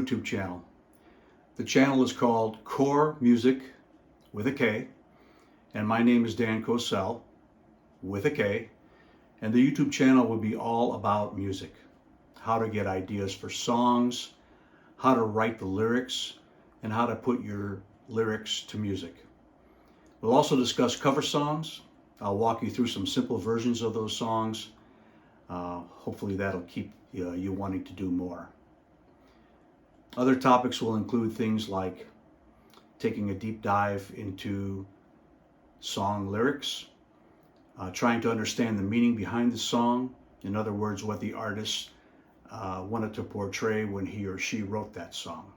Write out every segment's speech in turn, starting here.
YouTube channel. The channel is called Core Music with a K, and my name is Dan Kocel with a K, and the YouTube channel will be all about music, how to get ideas for songs, how to write the lyrics, and how to put your lyrics to music. We'll also discuss cover songs. I'll walk you through some simple versions of those songs. Hopefully that'll keep you wanting to do more. Other topics will include things like taking a deep dive into song lyrics, trying to understand the meaning behind the song. In other words, what the artist wanted to portray when he or she wrote that song.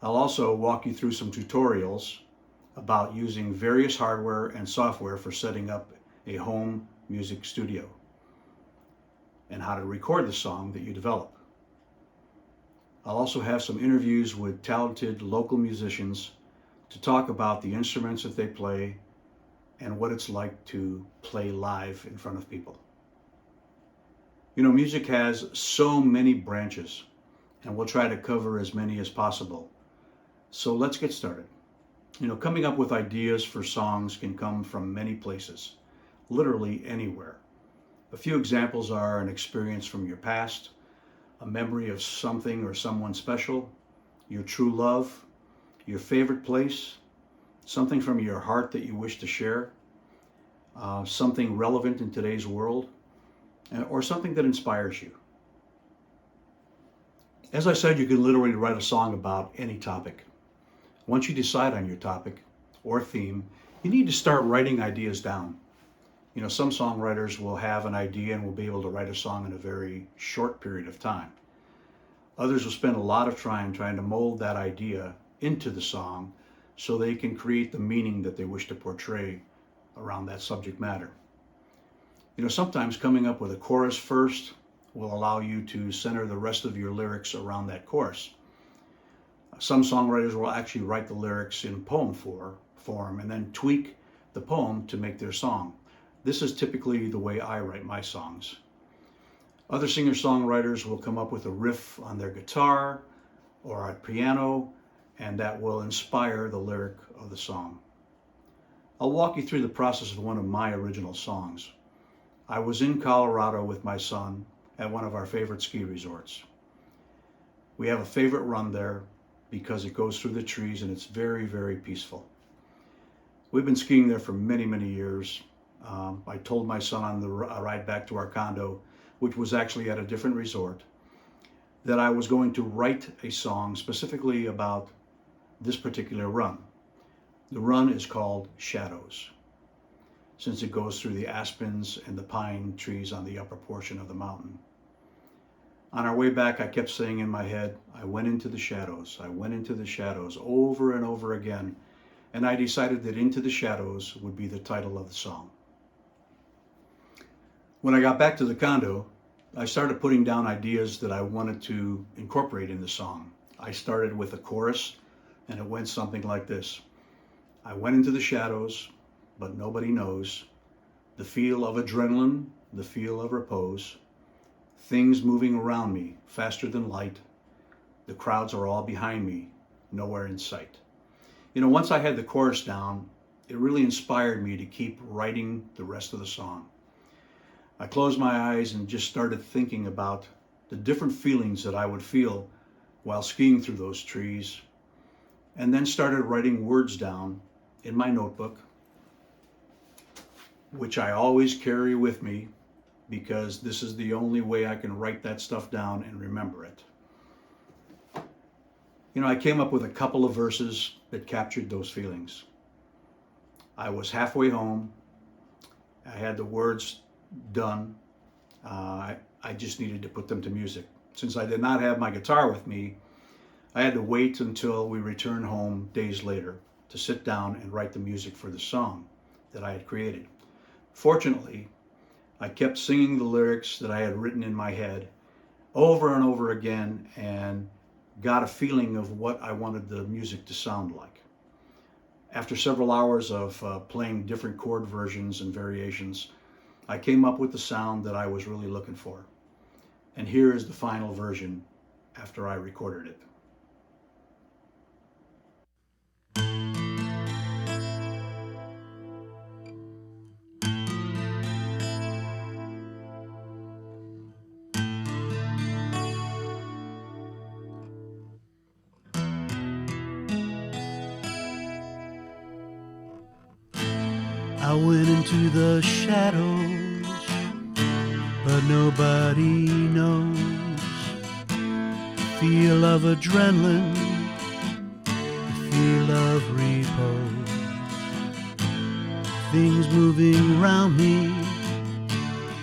I'll also walk you through some tutorials about using various hardware and software for setting up a home music studio and how to record the song that you develop. I'll also have some interviews with talented local musicians to talk about the instruments that they play and what it's like to play live in front of people. You know, music has so many branches, and we'll try to cover as many as possible. So let's get started. You know, coming up with ideas for songs can come from many places, literally anywhere. A few examples are an experience from your past, a memory of something or someone special, your true love, your favorite place, something from your heart that you wish to share, something relevant in today's world, or something that inspires you. As I said, you can literally write a song about any topic. Once you decide on your topic or theme, you need to start writing ideas down. You know, some songwriters will have an idea and will be able to write a song in a very short period of time. Others will spend a lot of time trying to mold that idea into the song so they can create the meaning that they wish to portray around that subject matter. You know, sometimes coming up with a chorus first will allow you to center the rest of your lyrics around that chorus. Some songwriters will actually write the lyrics in poem form and then tweak the poem to make their song. This is typically the way I write my songs. Other singer-songwriters will come up with a riff on their guitar or a piano, and that will inspire the lyric of the song. I'll walk you through the process of one of my original songs. I was in Colorado with my son at one of our favorite ski resorts. We have a favorite run there because it goes through the trees and it's very, very peaceful. We've been skiing there for many, many years. I told my son on the ride back to our condo, which was actually at a different resort, that I was going to write a song specifically about this particular run. The run is called Shadows, since it goes through the aspens and the pine trees on the upper portion of the mountain. On our way back, I kept saying in my head, I went into the shadows, I went into the shadows, over and over again, and I decided that Into the Shadows would be the title of the song. When I got back to the condo, I started putting down ideas that I wanted to incorporate in the song. I started with a chorus, and it went something like this. I went into the shadows, but nobody knows. The feel of adrenaline, the feel of repose. Things moving around me, faster than light. The crowds are all behind me, nowhere in sight. You know, once I had the chorus down, it really inspired me to keep writing the rest of the song. I closed my eyes and just started thinking about the different feelings that I would feel while skiing through those trees, and then started writing words down in my notebook, which I always carry with me because this is the only way I can write that stuff down and remember it. You know, I came up with a couple of verses that captured those feelings. I was halfway home. I had the words done. I just needed to put them to music. Since I did not have my guitar with me, I had to wait until we returned home days later to sit down and write the music for the song that I had created. Fortunately, I kept singing the lyrics that I had written in my head over and over again and got a feeling of what I wanted the music to sound like. After several hours of playing different chord versions and variations, I came up with the sound that I was really looking for. And here is the final version after I recorded it. I went into the shadows, but nobody knows the feel of adrenaline, the feel of repose. Things moving around me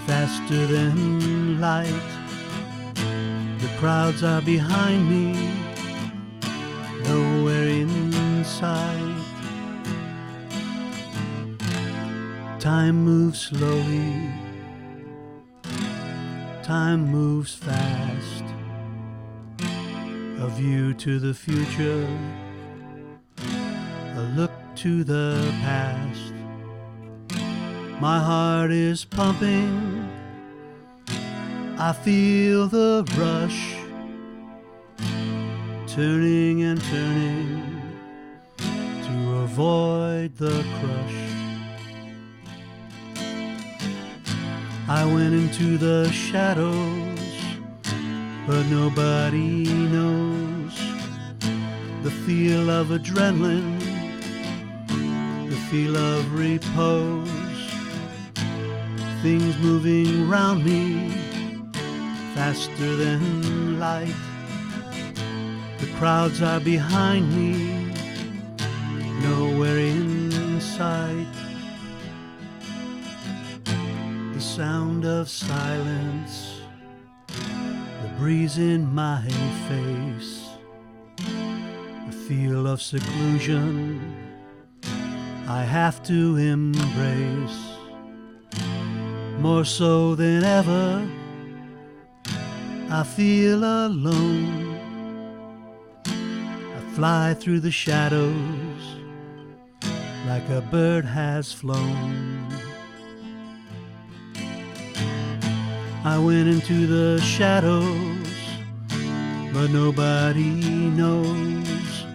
faster than light. The crowds are behind me, nowhere in sight. Time moves slowly, time moves fast. A view to the future, a look to the past. My heart is pumping, I feel the rush, turning and turning to avoid the crush. I went into the shadows, but nobody knows the feel of adrenaline, the feel of repose. Things moving around me faster than light. The crowds are behind me, nowhere in sight. The sound of silence, the breeze in my face, the feel of seclusion I have to embrace. More so than ever, I feel alone. I fly through the shadows like a bird has flown. I went into the shadows, but nobody knows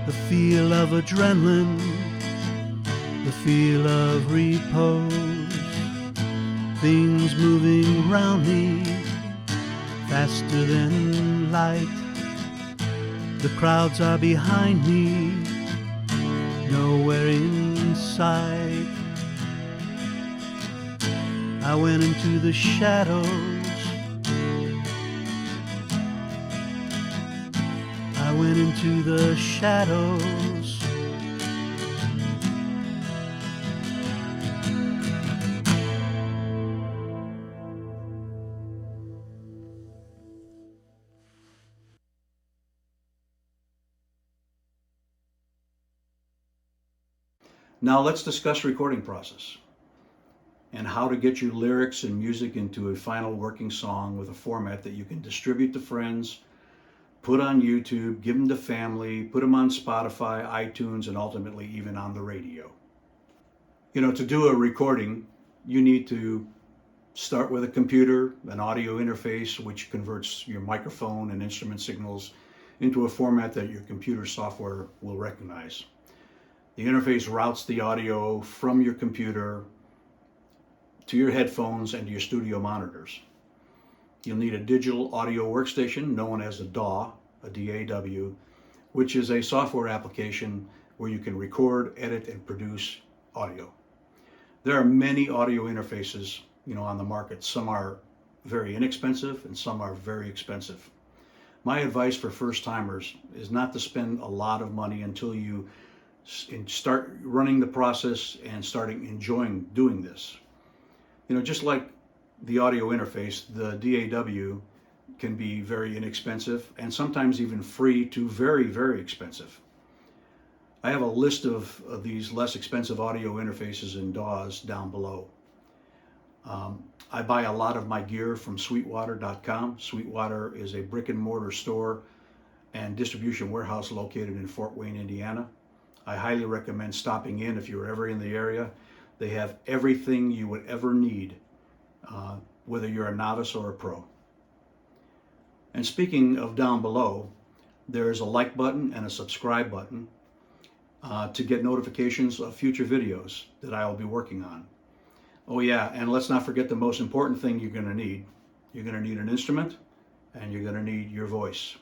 the feel of adrenaline, the feel of repose. Things moving around me faster than light. The crowds are behind me, nowhere in sight. I went into the shadows, I went into the shadows. Now let's discuss recording process and how to get your lyrics and music into a final working song with a format that you can distribute to friends, put on YouTube, give them to family, put them on Spotify, iTunes, and ultimately even on the radio. You know, to do a recording, you need to start with a computer, an audio interface, which converts your microphone and instrument signals into a format that your computer software will recognize. The interface routes the audio from your computer to your headphones and to your studio monitors. You'll need a digital audio workstation known as a DAW, a DAW, which is a software application where you can record, edit, and produce audio. There are many audio interfaces, on the market. Some are very inexpensive and some are very expensive. My advice for first timers is not to spend a lot of money until you start running the process and starting enjoying doing this. Just like the audio interface, the DAW can be very inexpensive and sometimes even free to very, very expensive. I have a list of these less expensive audio interfaces and DAWs down below. I buy a lot of my gear from Sweetwater.com. Sweetwater is a brick and mortar store and distribution warehouse located in Fort Wayne, Indiana. I highly recommend stopping in if you're ever in the area. They have everything you would ever need, whether you're a novice or a pro. And speaking of down below, there's a like button and a subscribe button to get notifications of future videos that I will be working on. Oh yeah, and let's not forget the most important thing you're going to need. You're going to need an instrument, and you're going to need your voice.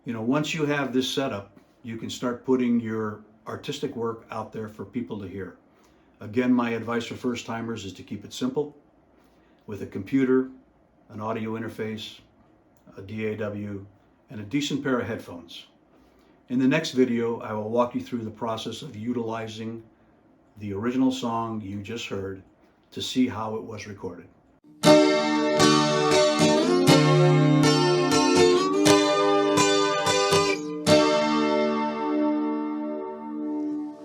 You know, once you have this setup, you can start putting your artistic work out there for people to hear. Again, my advice for first timers is to keep it simple with a computer, an audio interface, a DAW, and a decent pair of headphones. In the next video, I will walk you through the process of utilizing the original song you just heard to see how it was recorded.